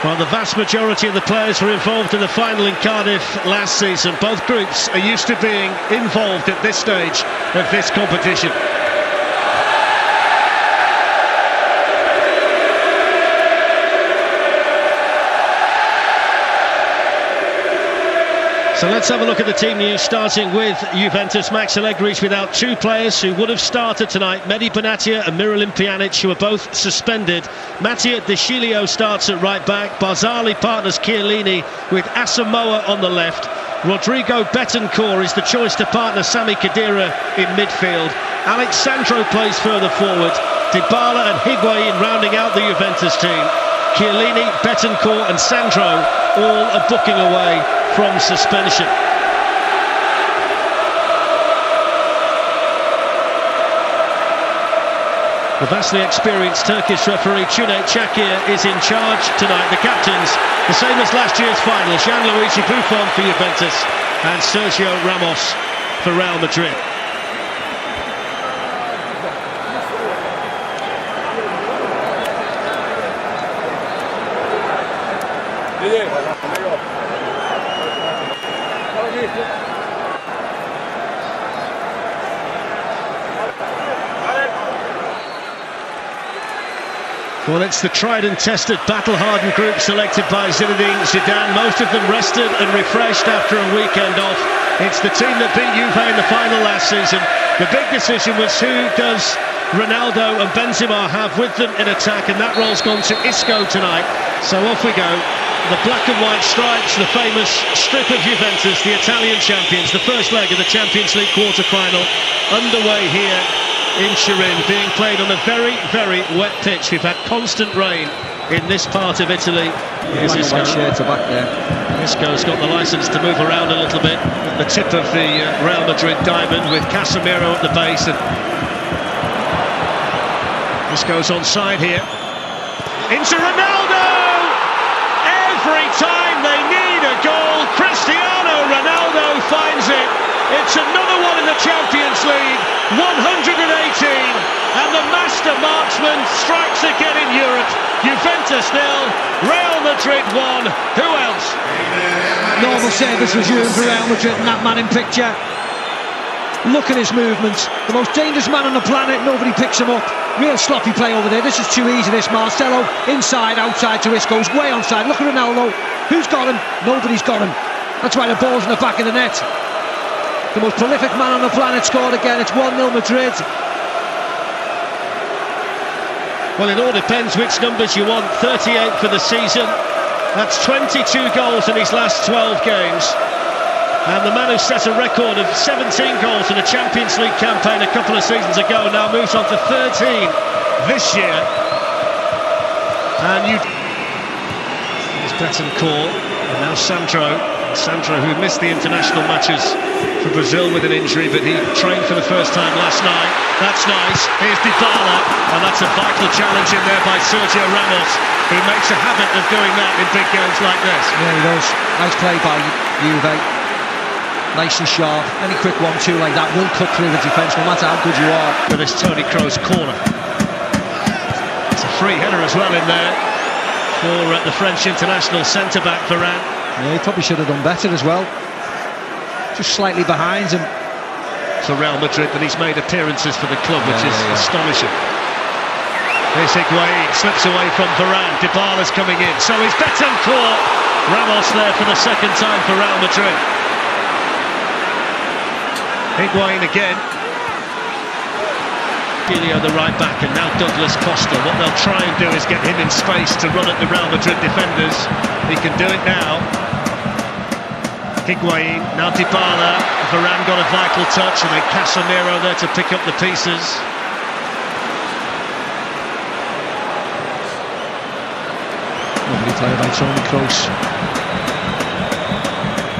Well, the vast majority of the players were involved in the final in Cardiff last season. Both groups are used to being involved at this stage of this competition. So let's have a look at the team news, starting with Juventus. Max Allegri's without two players who would have started tonight, Mehdi Benatia and Miralem Pjanic, who are both suspended. Mattia De Sciglio starts at right back. Barzali partners Chiellini with Asamoah on the left. Rodrigo Betancourt is the choice to partner Sami Khedira in midfield. Alex Sandro plays further forward. Dybala and Higuain rounding out the Juventus team. Chiellini, Betancourt and Sandro all are booking away from suspension. The vastly experienced Turkish referee Cüneyt Çakır is in charge tonight. The captains, the same as last year's final, Gianluigi Buffon for Juventus and Sergio Ramos for Real Madrid. Well, it's the tried and tested, battle-hardened group selected by Zinedine Zidane. Most of them rested and refreshed after a weekend off. It's the team that beat Juve in the final last season. The big decision was who does Ronaldo and Benzema have with them in attack, and that role's gone to Isco tonight. So off we go. The black and white stripes, the famous strip of Juventus, the Italian champions, the first leg of the Champions League quarter-final, underway here in Turin, being played on a very, very wet pitch. We've had constant rain in this part of Italy. Here's Isco. Isco's got the licence to move around a little bit at the tip of the Real Madrid diamond, with Casemiro at the base. And Isco's onside here. Into Ronaldo! Every time they need a goal, Cristiano Ronaldo finds it. It's another one in the Champions League, 118, and the master marksman strikes again in Europe. Juventus 0, Real Madrid 1. Who else? Normal service resumed for Real Madrid, and that man in picture. Look at his movements. The most dangerous man on the planet, nobody picks him up. Real sloppy play over there. This is too easy, this. Marcelo, inside, outside to Isco's, way onside. Look at Ronaldo. Who's got him? Nobody's got him. That's why the ball's in the back of the net. The most prolific man on the planet scored again. It's 1-0 Madrid. Well, it all depends which numbers you want. 38 for the season. That's 22 goals in his last 12 games. And the man who set a record of 17 goals in a Champions League campaign a couple of seasons ago now moves on to 13 this year. And here's Betancourt, and now Sandro, who missed the international matches for Brazil with an injury, but he trained for the first time last night. That's nice. Here's Dybala, and that's a vital challenge in there by Sergio Ramos, who makes a habit of doing that in big games like this. Yeah, he does. Nice play by Juve. Nice and sharp. Any quick 1-2 like that will cut through the defence, no matter how good you are. For this Toni Kroos corner. It's a free header as well in there for the French international centre-back Varane. Yeah, he probably should have done better as well. Just slightly behind him. For Real Madrid, but he's made appearances for the club, which is astonishing. Here's Higuain, slips away from Varane. Dybala's coming in. So is Betancourt. Ramos there for the second time for Real Madrid. Higuain again. Gilio the right back, and now Douglas Costa. What they'll try and do is get him in space to run at the Real Madrid defenders. He can do it now. Higuain, now Dybala. Varane got a vital touch, and then Casemiro there to pick up the pieces. Lovely play by Toni Kroos.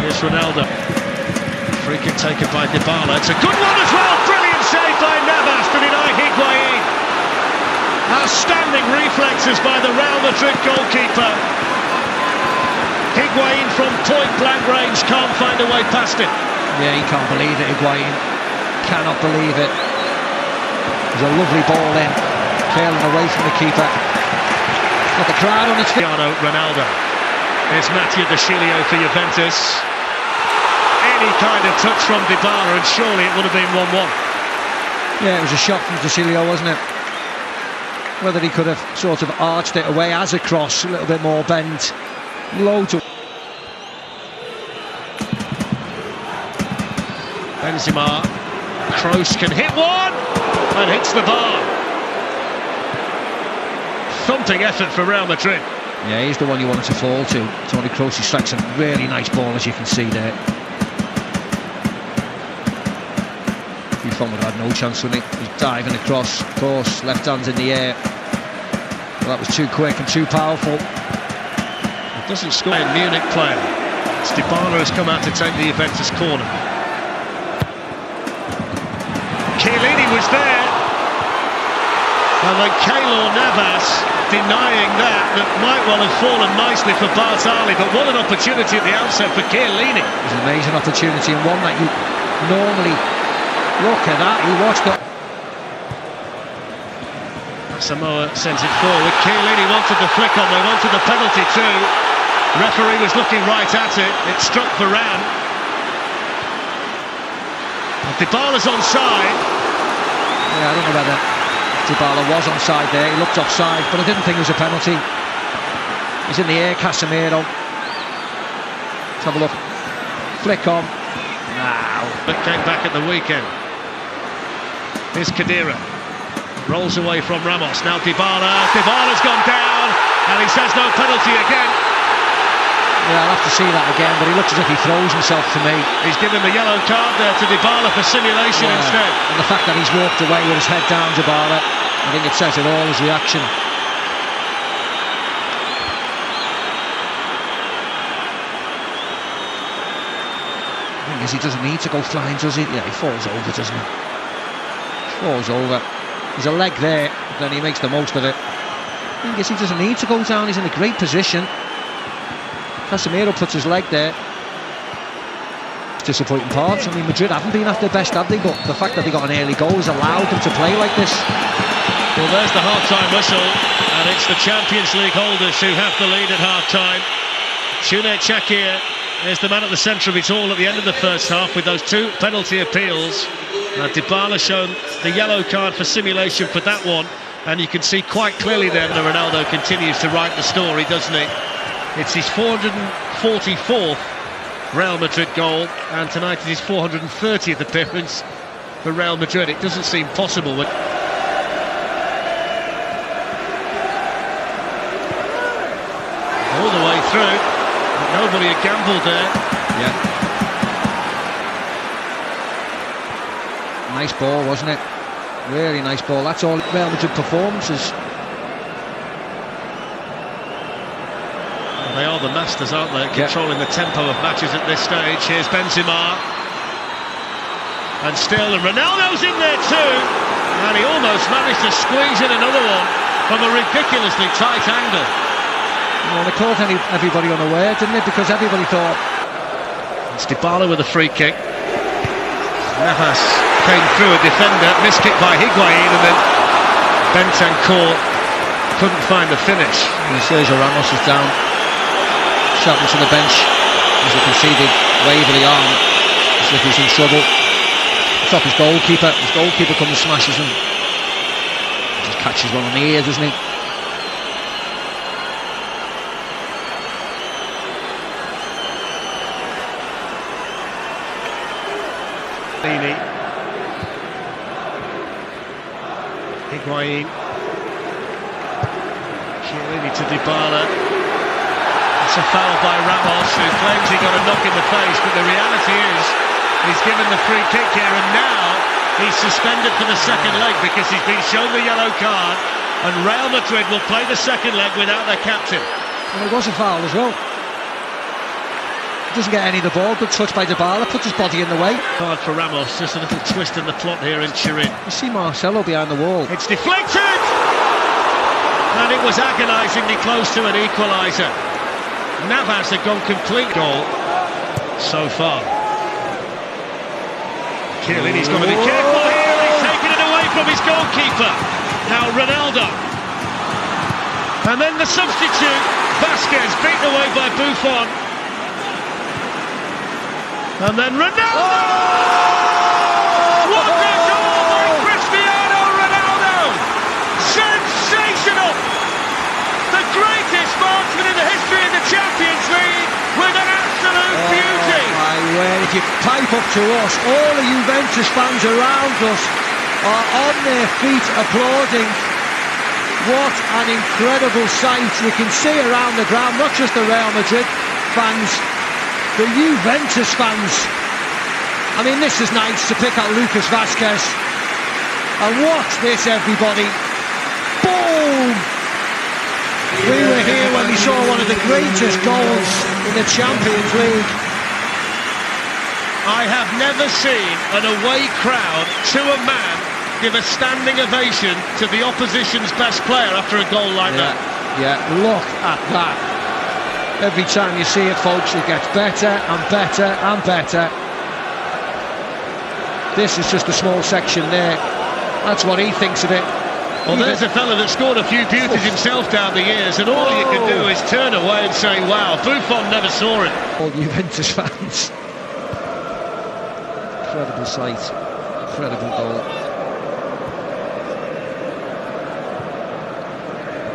Here's Ronaldo. Free kick taken by Dybala. It's a good one as well. Brilliant save by Navas to deny Higuain. Outstanding reflexes by the Real Madrid goalkeeper. Higuain from point-blank range can't find a way past it. Yeah, he can't believe it, Higuain. Cannot believe it. There's a lovely ball in. Curling away from the keeper. Got the crowd on its feet. Cristiano, Ronaldo. Here's Matteo De Sciglio for Juventus. Any kind of touch from Dybala and surely it would have been 1-1. Yeah, it was a shot from De Sciglio, wasn't it? Whether he could have sort of arched it away as a cross, a little bit more bent. Low to... Benzema. Kroos can hit one and hits the bar. Thumping effort for Real Madrid. Yeah, he's the one you wanted to fall to. Toni Kroos, he strikes a really nice ball, as you can see there. Buffon would have had no chance, wouldn't he? He's diving across, of course, left hand's in the air. Well, that was too quick and too powerful. It doesn't score in Munich player. Dybala has come out to take the Juventus corner. Chiellini was there. And then Keylor Navas denying that might well have fallen nicely for Bartali, but what an opportunity at the outset for Chiellini. It was an amazing opportunity and one that you normally look at that. He watched it. Samoa sends it forward. Chiellini wanted the flick on, they wanted the penalty too. Referee was looking right at it. It struck Varane. Dybala's onside. Yeah, I don't know whether Dybala was onside there. He looked offside, but I didn't think it was a penalty. He's in the air, Casemiro. Let's have a look. Flick on. Wow. But came back at the weekend. Here's Khedira. Rolls away from Ramos. Now Dybala. Dybala's gone down, and he says no penalty again. Yeah, I'll have to see that again, but he looks as if he throws himself to me. He's given the yellow card there to Dybala for simulation instead. And the fact that he's walked away with his head down, Dybala, I think it says it all, his reaction. The thing is, he doesn't need to go flying, does he? Yeah, he falls over, doesn't he? Falls over. There's a leg there, then he makes the most of it. The thing is, he doesn't need to go down, he's in a great position. Casemiro puts his leg there. Disappointing parts. I mean, Madrid haven't been at their best, have they? But the fact that they got an early goal has allowed them to play like this. Well, there's the half-time whistle, and it's the Champions League holders who have the lead at half-time. Cüneyt Çakır is the man at the centre of it all at the end of the first half with those two penalty appeals. Dybala shown the yellow card for simulation for that one, and you can see quite clearly there that Ronaldo continues to write the story, doesn't he? It's his 444th Real Madrid goal, and tonight is his 430th appearance for Real Madrid. It doesn't seem possible. All the way through, but nobody had gambled there. Yeah. Nice ball, wasn't it? Really nice ball. That's all Real Madrid performances. They are the masters, aren't they, controlling the tempo of matches at this stage. Here's Benzema. And still, and Ronaldo's in there too. And he almost managed to squeeze in another one from a ridiculously tight angle. Well, they caught everybody unaware, didn't it? Because everybody thought... It's Dybala with a free kick. Navas came through a defender, missed kick by Higuain, and then Bentancur couldn't find the finish. And Sergio Ramos is down. Shouting to the bench, as you can see the wave of the arm, as if he's in trouble. Stop his goalkeeper comes and smashes him. Just catches one on the ear, doesn't he? Higuain. Chiellini to Dybala. It's a foul by Ramos, who claims he got a knock in the face, but the reality is he's given the free kick here, and now he's suspended for the second leg because he's been shown the yellow card, and Real Madrid will play the second leg without their captain. And it was a foul as well. Doesn't get any of the ball, good touch by Dybala, puts his body in the way. Hard for Ramos, just a little twist in the plot here in Turin. You see Marcelo behind the wall. It's deflected! And it was agonisingly close to an equaliser. Navas had gone complete goal so far. Chiellini's got to be careful here, he's taken it away from his goalkeeper. Now Ronaldo. And then the substitute, Vasquez, beaten away by Buffon. And then Ronaldo! Oh! What a goal by Cristiano Ronaldo! Sensational! The greatest marksman in the history of the Champions League with an absolute beauty! My word, if you pipe up to us, all the Juventus fans around us are on their feet applauding. What an incredible sight. You can see around the ground, not just the Real Madrid fans, the Juventus fans. I mean, this is nice to pick out Lucas Vasquez. And watch this, everybody. Boom! We were here when we saw one of the greatest goals in the Champions League. I have never seen an away crowd to a man give a standing ovation to the opposition's best player after a goal like that. Yeah, look at that. Every time you see it, folks, it gets better and better and better. This is just a small section there. That's what he thinks of it. Well, there's a fella that scored a few beauties himself down the years, and all you can do is turn away and say, wow, Buffon never saw it. All Juventus fans. Incredible sight. Incredible goal.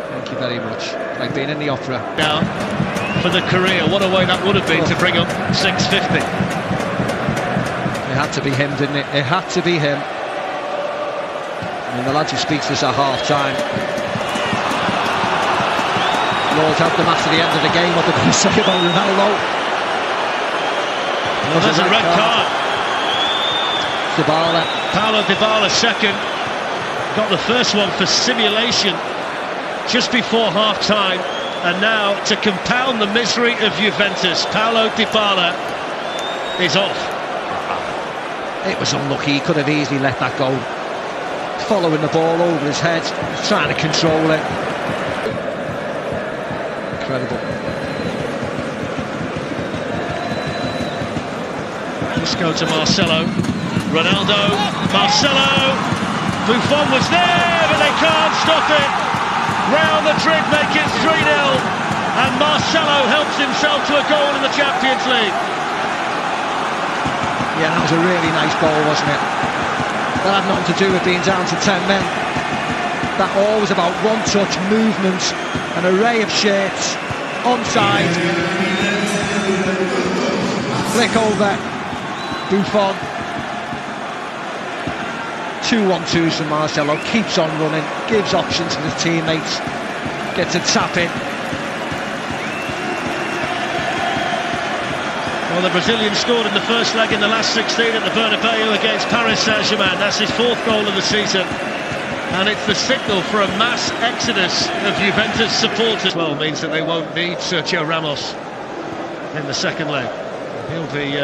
Thank you very much. Like being in the opera. Now, for the career, what a way that would have been to bring up 650. It had to be him, didn't it? It had to be him. I mean, the lads who speak to us at half-time. Lord help them after the end of the game, what they're going to say about Ronaldo. Well, there's a red card. Dybala. Paulo Dybala second. Got the first one for simulation just before half-time, and now to compound the misery of Juventus, Paulo Dybala is off. It was unlucky, he could have easily let that go. Following the ball over his head, trying to control it. Incredible. Let's go to Marcelo. Ronaldo, Marcelo. Buffon was there, but they can't stop it. Real Madrid make it 3-0, and Marcelo helps himself to a goal in the Champions League. Yeah, that was a really nice goal, wasn't it? That had nothing to do with being down to 10 men. That all was about one-touch movement, an array of shapes, onside, flick over, Buffon. 2-1-2s from Marcelo, keeps on running, gives options to his teammates, gets a tap in. Well, the Brazilian scored in the first leg in the last 16 at the Bernabeu against Paris Saint-Germain. That's his fourth goal of the season. And it's the signal for a mass exodus of Juventus supporters. Well, means that they won't need Sergio Ramos in the second leg. He'll be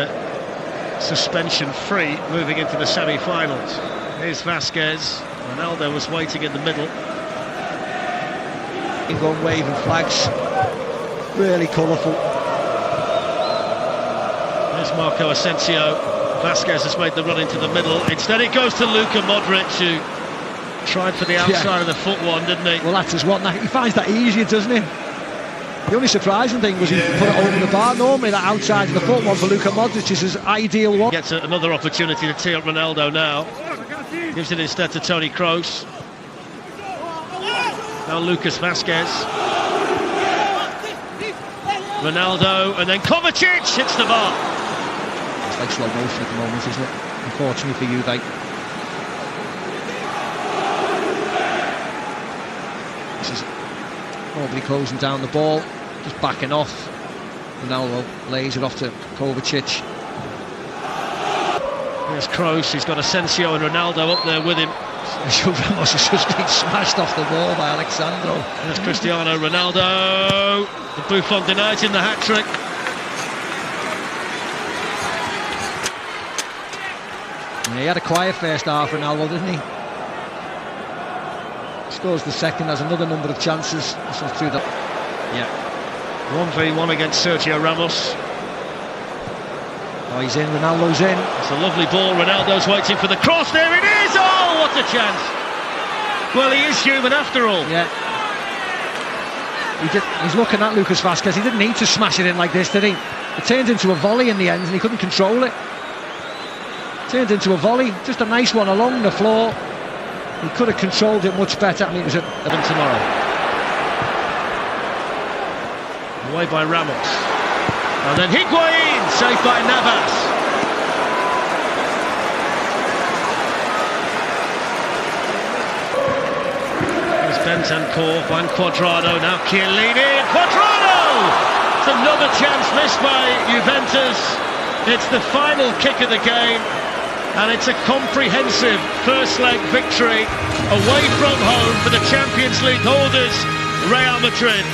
suspension-free moving into the semi-finals. Here's Vasquez. Ronaldo was waiting in the middle. Going waving flags. Really colourful. There's Marco Asensio. Vasquez has made the run into the middle. Instead it goes to Luka Modric, who tried for the outside of the foot one, didn't he? Well, that's his one. He finds that easier, doesn't he? The only surprising thing was he put it over the bar. Normally that outside of the foot one for Luka Modric is his ideal one. Gets another opportunity to tee up Ronaldo now. Gives it instead to Toni Kroos. Now Lucas Vasquez. Ronaldo, and then Kovacic hits the bar. It's like slow motion at the moment, isn't it? Unfortunately for Juve. This is nobody closing down the ball, just backing off. Ronaldo lays it off to Kovacic. There's Kroos, he's got Asensio and Ronaldo up there with him. Sergio Ramos has just been smashed off the ball by Alexandro. There's Cristiano Ronaldo. The Buffon denies him the hat-trick. Yeah, he had a quiet first half, Ronaldo, didn't he? Scores the second, has another number of chances. So through the... Yeah. 1v1 against Sergio Ramos. Oh, he's in, Ronaldo's in. It's a lovely ball, Ronaldo's waiting for the cross, there it is! Oh, what a chance! Well, he is human after all. Yeah. He's looking at Lucas Vazquez. He didn't need to smash it in like this, did he? It turned into a volley in the end and he couldn't control it. Turned into a volley, just a nice one along the floor. He could have controlled it much better. I mean, it was Even tomorrow. Away by Ramos. And then Higuain, saved by Navas. Bentancur, Juan Cuadrado, now Chiellini, Cuadrado! It's another chance missed by Juventus. It's the final kick of the game, and it's a comprehensive first leg victory away from home for the Champions League holders, Real Madrid.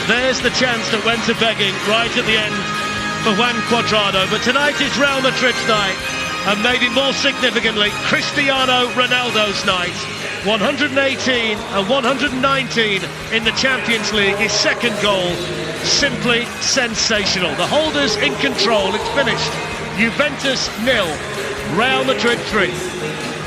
There's the chance that went to begging right at the end for Juan Cuadrado, but tonight is Real Madrid's night, and maybe more significantly, Cristiano Ronaldo's night. 118 and 119 in the Champions League, his second goal, simply sensational. The holders in control, it's finished. Juventus 0, Real Madrid 3.